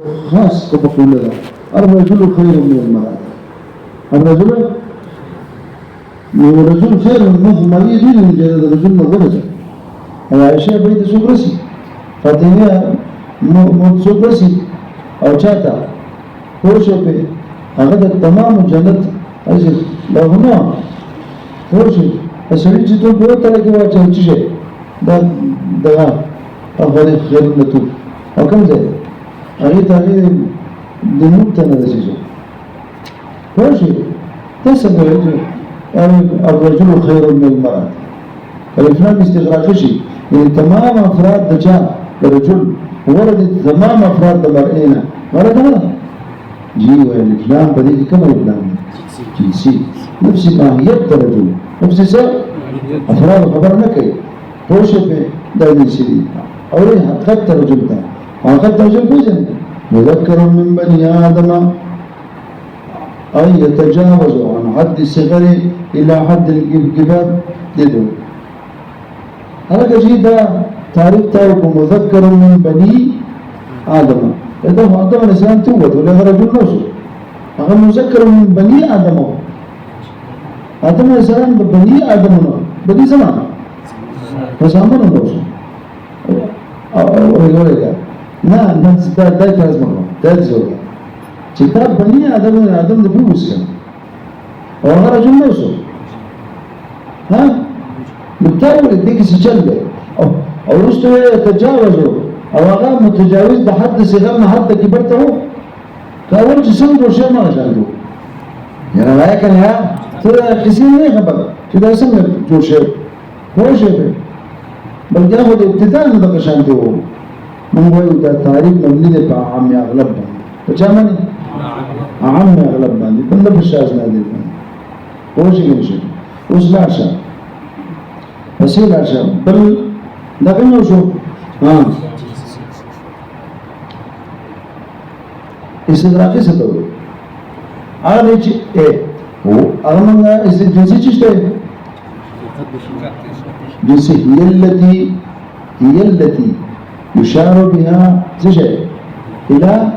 خاص كبقول له الرجل خير من المرأة. الرجل خير من ما يجي من جهة الرجل مغرزة. عائشة بيت سوبرسي فاطمة موت سوبرسي أو شاتا هو شوفي هذا تمام جنة أجل لو هنا هو شيء السرير جتون بيوت ترى كوا تشوفي شيء ده أفضل خير نتو أو كم زي أغير دموت تنادسيسو هو شيء تسمع الرجل خير من المرأة. الإفراد استغراقي شيء يعني تمام أفراد دجاء الرجل وردت تمام أفراد المرأة ورد هذا جيوة الإفلام بديك كما الإفلام جنسي نفس ماهية الرجل نفس ساء أفراد خبر نكي هو شيء دائما سيدي أوليها قد الرجل ده وقد الرجل بيزن مذكر من بني آدم أي يتجاوز عن حد الصغر إلى حد الجباب يدعو. هذا جيدا تعريف تاوك مذكر من بني آدم. إذا آدم الإنسان توت ولا رجل نوصل. أخذ مذكر من بني آدم. آدم الإنسان بني آدم بني زمان. فسامنا نوصل. أو يقول لك نا ده كلام مرة ده زوجة. كتاب بني آدم ده بيوسكن. وهذا رجل نوصل. ها؟ بالتالي يديك سجل أو رستو يتجاوزوا أو أغام متجاوز بحد صغرنا حد كبرته فأول جسم وشيء ما جاندو يعني لا يكن يا ترى كسين ليه خبر كده اسمه جو شيء هو شيء بل جاهد ابتداء من دكشانته من هو يدا تاريخ مبني بعام أغلب فجامني عام أغلب بندي بند بشاز نادي هو شيء وصل عشان بسيط عشان بل لكنه شو استدراكي ستقول هذا شيء هو أغلبنا جنسي تشتري جنسي هي التي يشار بها تجاه إلى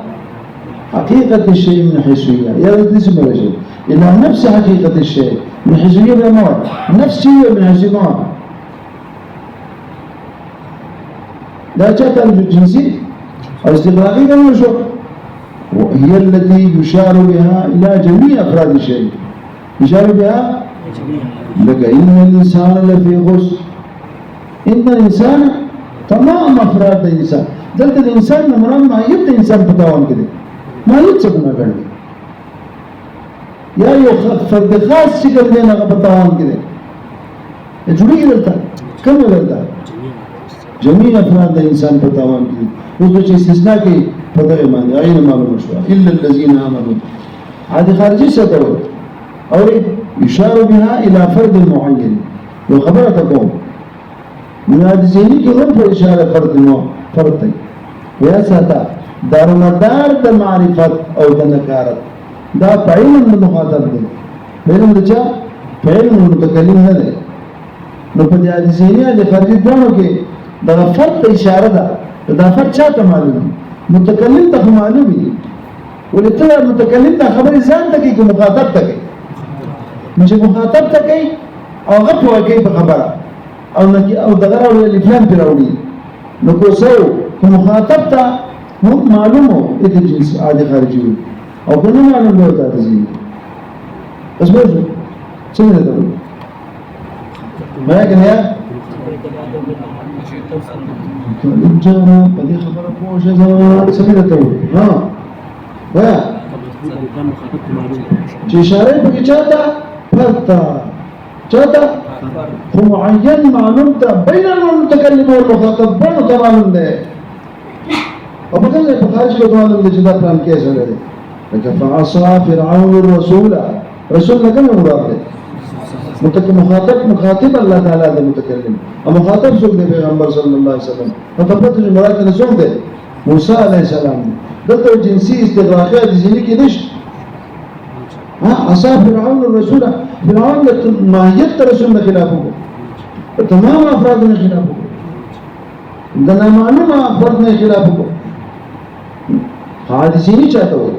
حقيقة الشيء من حيثية يا ريت نسمع الشيء إلى نفس حقيقة الشيء من حيثية بالمواد نفسية من حيثية لا جاءت الجنسي أو استغراقي كما شو وهي التي يشار بها إلى جميع أفراد الشيء يشار بها لك إن الإنسان لفي خسر إن الإنسان تمام أفراد الإنسان ذلك الإنسان لما ما يبدأ إنسان بتوان كده ما يتسبنا كده يا فرد خاص شكل لنا بتوان كده جوري كده كم كده جميع أفراد الإنسان بتوان كده وش استثناء كي فتاة ما أين معلوم شو إلا الذين آمنوا هذه خارجية ستقول أو يشار بها إلى فرد معين وخبر تقوم من هذه زيني كذا إشارة فرد ويا ساتا دار مدار المعرفة أو النكارة دا فعل من المخاطب ده فعل من ده فعل من المتكلم هذا نبدي هذه زيني هذه خارجية دانو كي دا فرد إشارة دا فرد شاة معلوم متكلم تخ معلومي ولتلا المتكلم ده خبر زانتك كمخاطبتك مش مخاطبتك أو غطوة كيف خبره أو دغرة ولا الإفلام براولي نقصوا كمخاطبته هم معلومه إذا الجنس عادي خارجي أو كل معلوم له تأذيه بس بوجه سمع هذا ما يمكن يا الجارة بدي خبر بوجه زمان سمع هذا ها إشارة بقي جاتا هو معين معلومته بين المتكلم والمخاطب بينه تمام ده وبكذا بخارج له تمام ده جدا بلان كيس هذا لكن فعصى فرعون الرسول رسولنا كم مراد مخاطب الله تعالى هذا المتكلم ومخاطب سوق ده پیغمبر صلى الله عليه وسلم فطبعت المراد سوق ده موسى عليه السلام ده جنسي استغراقية دي كدش عصى فرعون الرسول فرعون ماهية رسولنا خلافه تمام أفرادنا خلافه عندنا معلومة أفرادنا خلافه حادثي نه چاته وي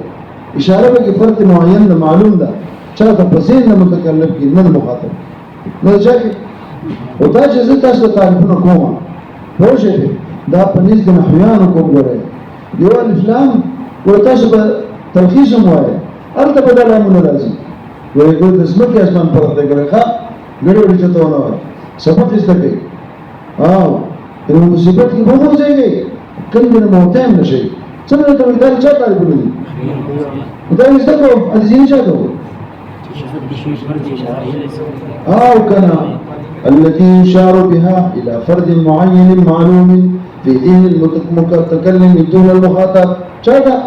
اشاره به کې فرد معین ده معلوم ده چاته پسې نه متکلم کې نه مخاطب نه ځکه او دا چې زه تاسو ته تعریفونه کوم پوه شئ دا په نس د نحویانو کوم غواړي یو الف لام ورته په تلخیص مو وایي هلته به دا لامونه راځي وایي ګور د ځمکې اسمان پرته کوي ښه ګډوډي چاته ونه وایي سبق یې زده کوي نو مصیبت کې به وځي کله نه موته هم نشي څنګه ته دا چا تعریفونه دي دا یې زده کوم ځینې چاته كان التي يشار بها إلى فرد معين معلوم في ذهن المتكلم دون المخاطب شاذا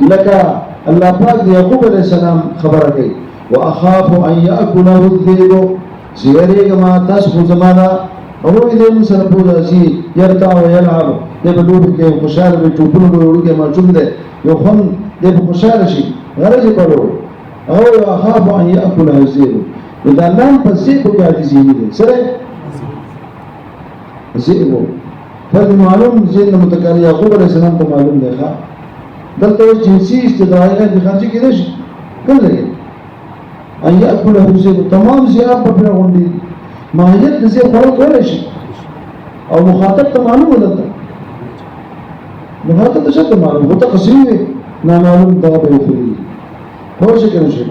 لك الله پاک يعقوب عليه السلام خبرك وأخاف أن يأكله الذئب زيري كما تسخو زمانا هو إذا مثل بودا سي يرتع ويلعب يبدوه كي خشال بيشوفون بيقولوا كي مرشوم ده يخون ده بخشال شيء غرض يقولوا هو أخاف أن يأكله الذئب إذا لم تصيب كاتي زيني سره زئبو فالمعلوم زين متكالي يعقوب عليه السلام ته معلوم دی ښا دلته جنسي استدعاء د خارجي کې نشي کله یې ان ياكله زئب تمام زئاب په غونډي ماهیت د زئب خلق کولای شي او مخاطب ته معلوم ولته مخاطب ته څه معلوم هو تقسیم نه معلوم دا به خوري هو څه کوي شي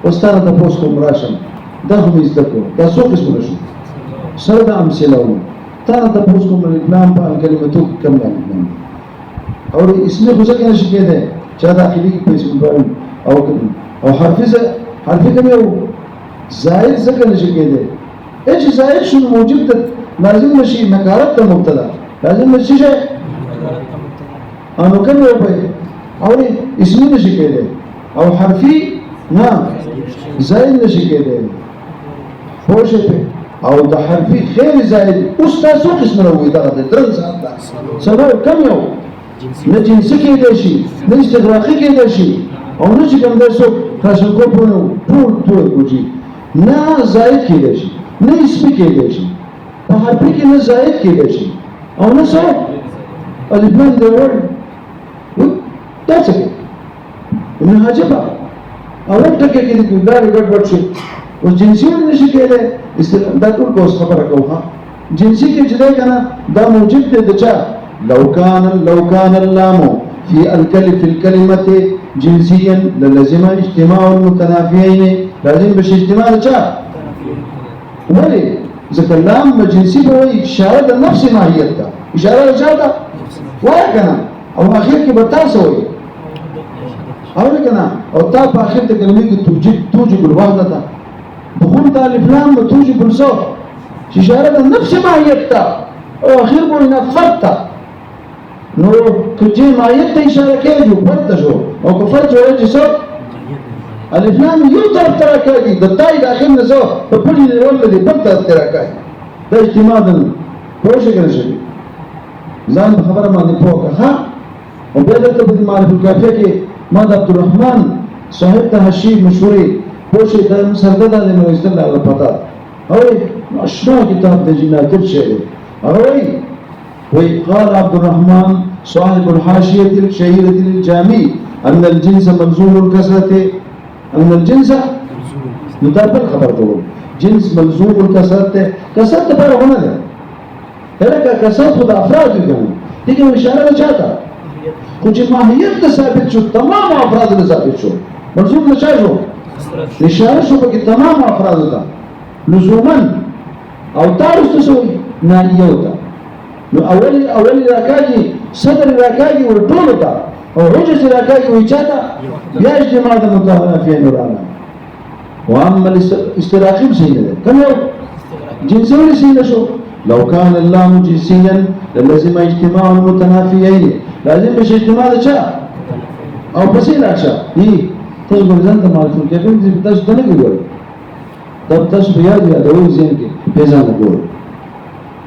واستانه د پوسټ کوم راشم دا هم زده کو دا څو قسمونه شو سره د امثله و تانا تپوس کوم الاسلام په کلمتو کم نه او اسمه خو څنګه نشي کېده چې داخلي په اسم باندې او حرف کوم یو زائد څنګه نشي کېده چې زائد شو موجب ده لازم نشي نکارت ته مبتدا لازم نشي شي انو کوم یو په او اسم نشي کېده او حرفي نه زائد نشي کېده خوشه په او د حرفي خیر زائد اوس تاسو قسم راوي دا د درن ساعت دا سبا کم یو نه جنسي کېدای شي نه استغراقي کېدای شي او نه چې کوم داسو تاسو کو په ټول کوجي نه زائد کېدای شي نه اسم کېدای شي په حرفي کې نه زائد کېدای شي او نه څه الف لام د ور دا څه نه حاجبه او ټکه کې د ګډ ګډ شي او جنسي نشي کېدای دا ټول کوس خبره کوه جنسي کې چې دا کنه دا موجب دی د چا لو كان اللام في الكلمه جنسيا للزم اجتماع المتنافيين لازم بش اجتماع چا ولي ذکر اللام جنسي به اشاره د نفس ماهیت ده اشاره لچا وای کنه او اخر کې به تاسو وي او کنه او تا په اخر د کلمې کې توجب الوحده دخول الف لام توجب الصوت اشاره د نفس ماهیت ته او اخر به نفرت نو کجې ماهیت ته اشاره کوي پرته شو او کفر جوړه چې څو الف لام یو طرف ته راکړي د تای داخل نه څو په پړي ولې دې بل طرف ته راکړي دا اجتماع ده پوه شئ کنه شي ځان خبره باندې پوهه ها او بیا دلته په معرفت الکافیه کې ما د عبدالرحمن صاحب ته حشی مشهوري پوشی دا سردادا دی نوستل لاغه پتا اوی اشنا کتاب د جنات الشعر اوی وی قال عبد الرحمن صاحب الحاشية الشهيرة للجامي ان الجنس ملزوم الكسرة ان الجنس مطابق خبر دو جنس ملزوم الكسرة کسرت پر ہونا ده هلکه کسرت خود افراد دی دیگه اشاره چاته کچھ ماهیت ثابت شو تمام افراد ثابت شو ملزوم نشا شو اشاره شو بکی تمام افراد دا لزوما او تارس تسوي نانیو دا نو اولی راکاجی صدر راکاجی ورطولو دا او حجز راکاجی ویچاتا بیا اجتماع دا متحنا فی نورانا واما الاستراقیم سینه دا کم یو جنسولی سینه شو لو كان اللام جنسيا للزم اجتماع المتنافيين لازم بش اجتماع ده چا او بسيل عشا تاسو ګرځان ته معلوم کېږي چې تاسو ته نه ګورئ دا تاسو بیا دی دا وایي ځین کې پیژانه ګورئ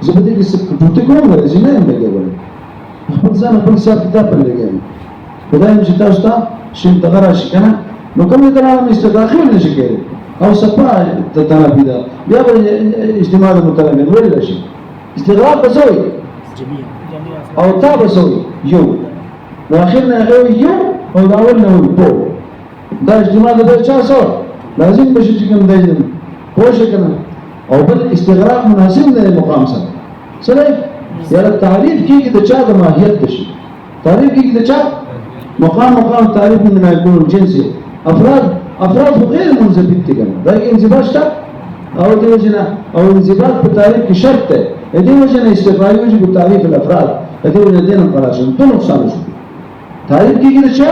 زه به دې کې څه ټوټه کوم غواړم نه یم لګولم خپل ځان خپل حساب کتاب په لګیم خدای چې تاسو ته شین تغرا شي کنه نو کوم کلام استداخل نشي کېږي او صفا تتنافي ده بیا به اجتماع المتلمن ولا شيء استغراق بسوي او تا بسوي یو واخرنا هغه یو او دا اول نه وي دا اجتماع د چا سره لازم بشي چې کوم دی پوه شي کنه او بل استغراق مناسب دی مقام سره سره یا تعریف کیږي د چا د ماهیت د شي تعریف کیږي د چا مقام تعریف من يكون الجنسي افراد غیر منضبط دي کنه دا انضباط شته او دې وجنه او انضباط په تعریف کې شرط دی دې وجنه استفاده وجه په تعریف الافراد دې وجنه دین پراشن ته نقصان شي تعریف کیږي د چا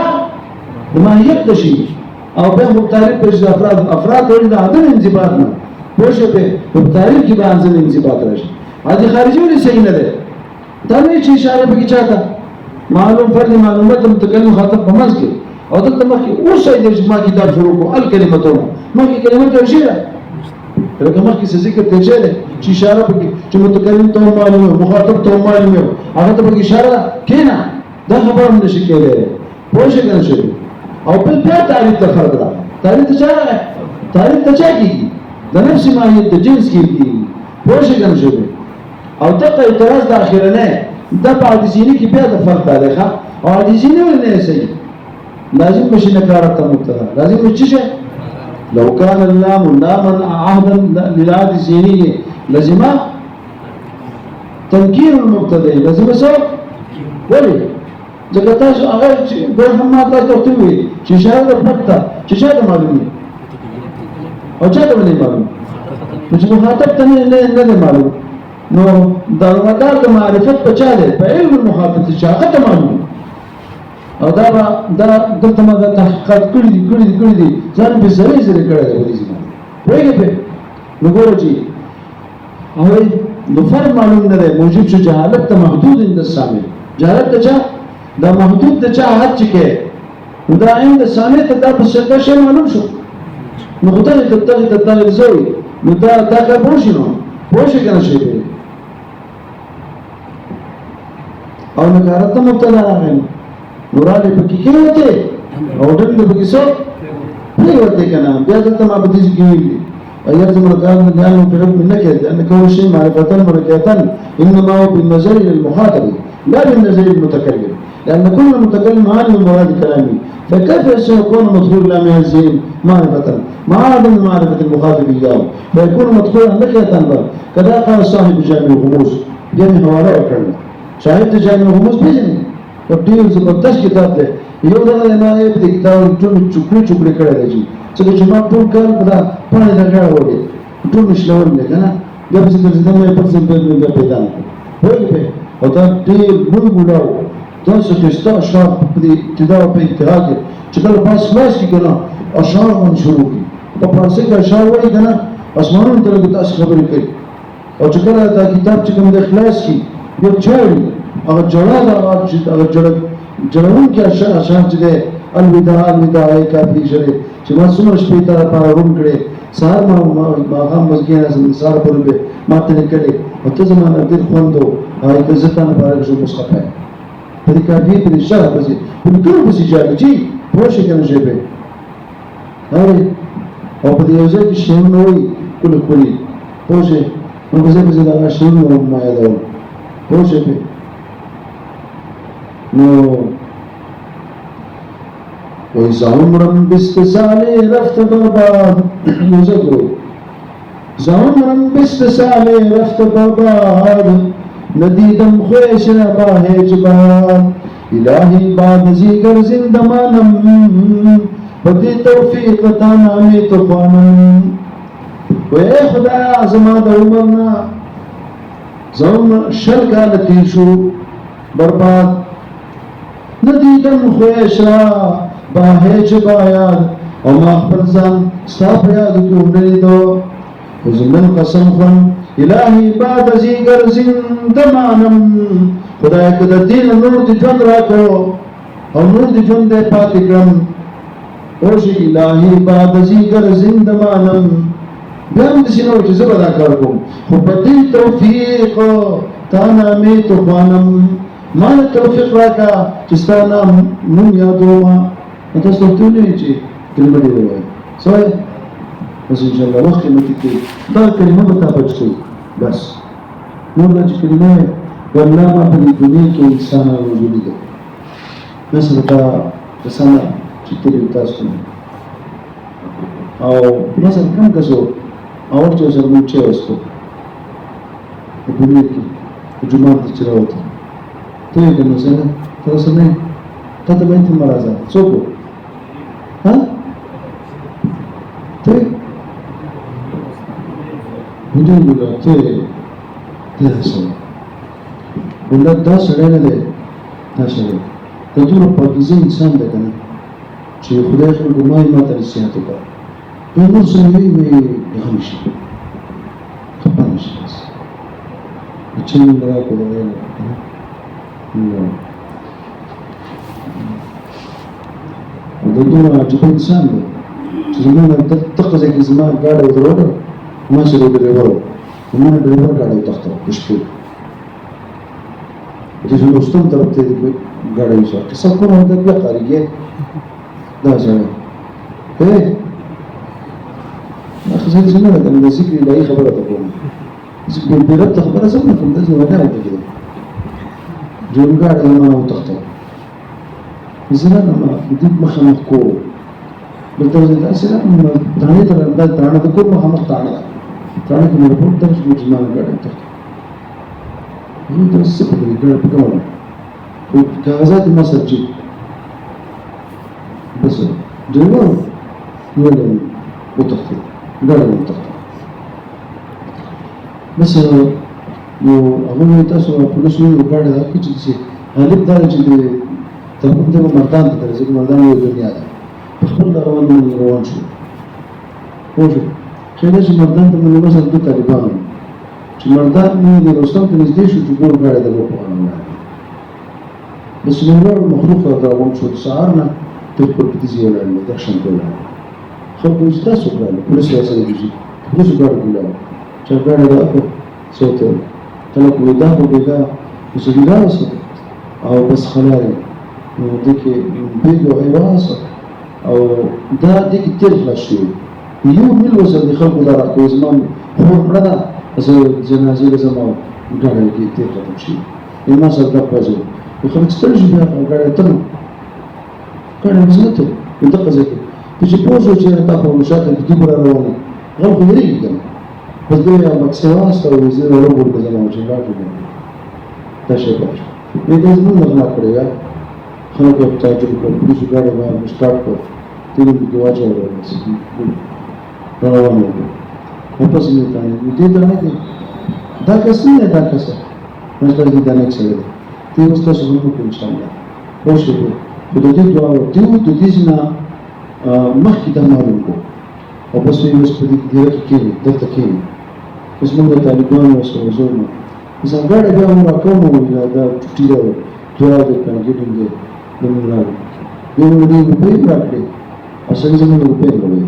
د ماهیت د شي او به په تعریف پر افراد ولې د عدم انضباط نه پوښه په تعریف کې باندې انضباط راشي هغه خارجي ولې صحیح نه ده دا نه چې اشاره به چاته معلوم فرد معلومات متکلم خاطب په منځ کې او دلته مخکې اوس یې ما کتاب شروع کو الکلمتونه مخکې کلمات ورشي لکه مخکې ذکر ته چره چې اشاره به چې متکلم ته معلومه مخاطب ته معلومه هغه ته به اشاره کینا دا خبره نشي کېدای پوښښ کنه شي او بل بیا تعریف ته فرق ده تعریف ته چا کیږي د نفس ماهیت د جنس کیږي پوښښ کنه شي او دغه اعتراض د اخرنه دا بعد زینی کې بیا د فرق دی ښه او د زینی ولې صحیح لازم مش نکارت مبتدا لازم مش لو كان اللام لاما عهدا للعهد الزيني لازم تنكير المبتدا لازم سو ولي ځکه تاسو هغه به هم ماته ته وي چې اشاره پټه چې څه معلومه او څه ته نه معلوم چې مخاطب ته نه معلوم نو دروازه د معرفت په چا ده په علم المخاطب چې هغه ته معلوم او دا دلته ما د تحقیقات کړی دي ځان به زری کړی دی وایي په نو ګورئ چې او د فرق معلوم نه دی موجب چې جهالت ته محدود اند السامع جهالت ته دا محدود ته چا حد چکه دا عند السامع ته دا په څه شی معلوم شو نو خدای ته زوی نو دا کا پوښینو پوښی کنه شي او نکارت ته مبتلا راغلی نوراله پکې کېوته او دغه پکې څو پریوته کنه بیا ته ما په دې کې ویلي ايات مرکان نه نو په حکم نه کې ان کول شي معرفتا مرکتا انما هو بالنظر للمخاطب لا بالنظر للمتكلم لان كل متكلم عالم مراد كلامه فكيف سيكون مدخول لا من الزين معرفه مع عدم معرفه المخاطب اياه فيكون مدخولا نكهه كذا قال صاحب جامع الغموس جامع حواله وکړه شاهد جامع الغموس پیژني په ډیر زبردست کتاب دی یو دا نه په کتاب ټول چوکړي کړی دی چې ما ټول کار په پاڼې راغړ وړي ټول مشلول نه کنه بیا په څه ځدمه په څه په پیدا وایي او دا ډیر ګورګولاو تاسو چې تاسو په دې ابتدا په ابتدا کې چې کله پاس خلاص کی کنه اشعار منشور کی په پاسه کې اشعار وایي کنه اسمانونو ته تاسو خبرې کوي او چې کله دا کتاب چې کوم د خلاص کی یو چاري هغه جوړه دا هغه جوړون کې اشعار چې ده الوداع کافي شری چې ما څومره شپې ته لپاره روم کړې سهار ما هم مزګین از سهار پورې به ما ته کړې او ته زمانه ډېر خوندو او ته ځتانه بارک شو مصطفی په دې کافي په اشاره په دې په ټول په سجاده چې پوښښ کنه شي به او په دې یو ځای کې شین نوې کلی پوښښ نو په ځای دا شین نو ما یادو پوښښ نو وإذا عمرا باستسال رفت باباد يذكر عمرا باستسال رفت باباد نديدم خويش باهج باد إلهي بعد زيگر زندمانم بدي توفيق تانامي تخوانم وإيه خدا زمان عمرنا زوم شرکا نتیشو برباد ندیدم خویش را باهج بایاد او ما خپل ځان ستا په یاد کې ولیدو زمن قسم خون الهي بعد زیګر زندمانم خدای که د دین نور دې ژوند راکړو او نور دې ژوند دې پاتې کړم او شي الهي بعد زیګر زندمانم بیا هم داسې نه و چې زه به دا کار کوم خو په دې توفیق تا نامې توخوانم ما له توفیق راکړه چې ستا نوم یادومه تاسو ته ویلي چې کلمه دې ووایي څه وایي بس ان شاء الله وخت مې کې دا کلمه به تا بچ کړي بس نور چې کلمه والله ما په دې دنیا کې انسان موجود دی مثل دا رسانه چې تلې تاسو او مثلا کوم کسو اور چې سره مو چې وسو په دنیا کې په جمعه کې چروته ته یې کوم څه تاسو نه ته ته باندې مرزه څوک ها ته بدون ګل ته څه ولدا دا سره نه ده دا سره ته ټول پاکیزه انسان ده کنه چې خدای خو ګمای ماته نصیحت وکړه په نور سره یې غمشي خپانشي چې موږ راکړو نو دغه عجیب انسان دی چې زموږ د تقزه کې زما ګاډي ودرول ما سره ډرایور ومنه ډرایور ګاډي تخته پښتو د هندوستان طرف ته ګاډي وشو که څه کومه د بیا خارجي دا ځای اخزه زموږ د ذکر الهي خبره ته کوم ذکر بیرته خبره سم کوم د زما نه وته کېده جوړ ګاډي ما وتخته زنا ما دې مخامخ کو بلته دا سره دانه تر دانه د کوم مخامخ دانه کې مې په تاسو کې ځما ګاډي ته نو دا څه په دې ګاډي په کومه او کاغذات ما سرجي بس جوړو نو له وتخته ګاډي وتخته بس نو هغه تاسو په لاسو ګاډي دا کې چې غالب دا چې ترمن ته مردان ته ځکه مردان یو دنیا ده خپل روان روان شو پوه کله چې مردان ته موږ سره د طالبانو چې مردان موږ د رستم ته نږدې شو چې ګور غاړه د وپوهانو بس موږ مخلوق روان شو سهار نه تر په دې ځای لاندې درشن کول خو په تاسو کړل پولیس سره دي پولیس ګاډي ګلو چې ګاډي راکو څوته کله کو دا په بګا چې دا او بس خلاره نو دغه بیګو ایواسه او دا دغه تل راشي یو مل وسر د خلکو دا راکوي زمون خو پردا زه جنازې زمو ګاډي کې تل ختم شي ما سره دا پځو خو خلک ستړي شي بیا ګاډي ته ګاډي مزته دغه ځکه چې پوسو چې تاسو مشاته د دوبره روانه غو غوړي بس دوی یو مکسواس او زه ورو زمو چې راځي دا شی په دې زمون نه کړی خلک په تعجب کوي چې ګاډي باندې سٹارټ کړ تیرې کې واچو روانه ده په پسې نه تانه دې ته نه دي دا کس نه دا کس مستر دې دا نه څه دی ته اوس تاسو موږ په ان شاء الله خوشو په دې دعا او د دې نه مخکې د معلوم کو او پس یې اوس په دې کې دلته کې اوس موږ طالبانو سره زوم زنګړې بیا موږ کومو دا ټټي دا دعا دې کوي دې دمرال یو دې په راکړي اصل زموږ په راکړي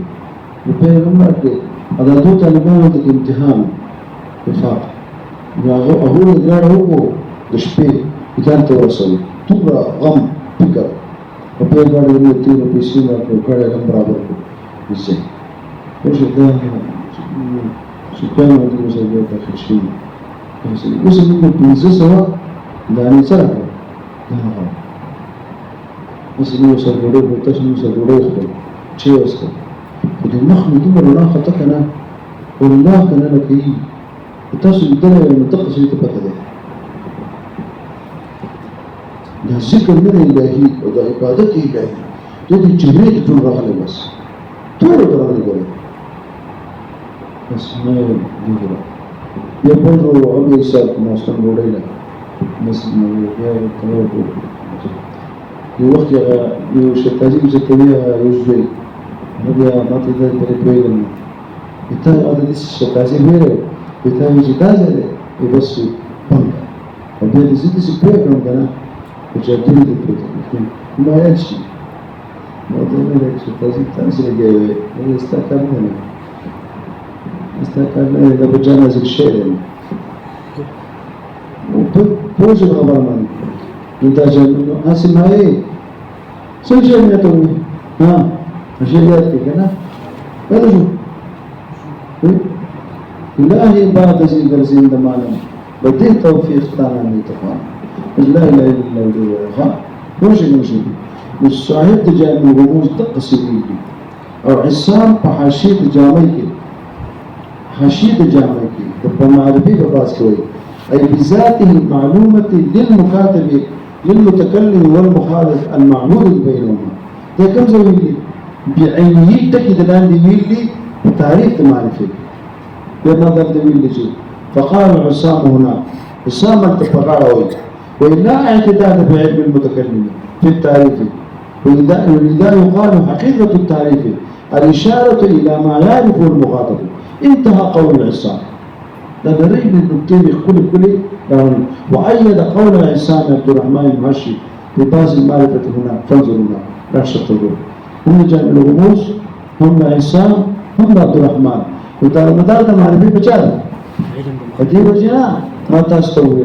په راکړي دا دوه طالبانو د امتحان وفاق هغه غاړه وو د شپې ځان ته ورسول توګه غم فکر په غاړه یې تیر په سیمه کې غاړه هم برابر کړو زه اوس دا چې کومه د مسلمان ته خشي اوس موږ په ځای سره دا نه سره اوس موږ سره ډوډۍ په تاسو سره ډوډۍ خورو چې اوس په دې مخ مې دومره نه خطا کنه والله کنه لکه تاسو دې نه منطقه شي ته پته ده دا ذکر من الهي او دا عبادت الهي دې جبريل ټول راغلي بس ټول راغلي ګوره بس نه دیګره یو په ورو او یې سات نو ستن ډوډۍ نه بس نو بیا ته یو وخت یو شتازي چې ته یو ځای نو بیا ماته دې په پیغام ته اته دې شتازي ویره ته یې چې تاسو دې بس پنځه او دې دې څه پیغام کنه چې ته دې پېژنې نو یې شي نو دې نه شتازي تاسو راګوي نو ستاسو نه استاکل دا بجانا زي الشيء وبوجه الخبر ماني انت جاي اسمع ايه شو شيء يا تومي ها جيلاتك انا هذا شو إلهي بعد زي درسين دمانا بدين توفيق تانا ميتفان لا إله إلا الله ها موشي الصاحب جامع الرموز تقسيمي او عصام بحاشية جامعي حاشية جامعي تبقى معرفي بباس كوي أي بذاته المعلومة للمكاتب للمتكلم والمخالف المعمول بينهما ده كم زي اللي بعينه تكد الآن دي تعريف معرفي بما ضرب دي شيء فقال عصام هنا عصام التفقار وإلا اعتداد بعلم المتكلم في التعريف ولذا يقال حقيقة التعريف الإشارة إلى ما يعرفه المخاطب انتهى قول العصام لدري بالنكتين كل وأيد قول العصام عبد الرحمن المهشي بباس المعرفة هنا فانظروا هنا لا شك هم جامع الرموز هم عصام هم عبد الرحمن وتعالى مدار معرفة بجانب هذه وجهة ما تستوي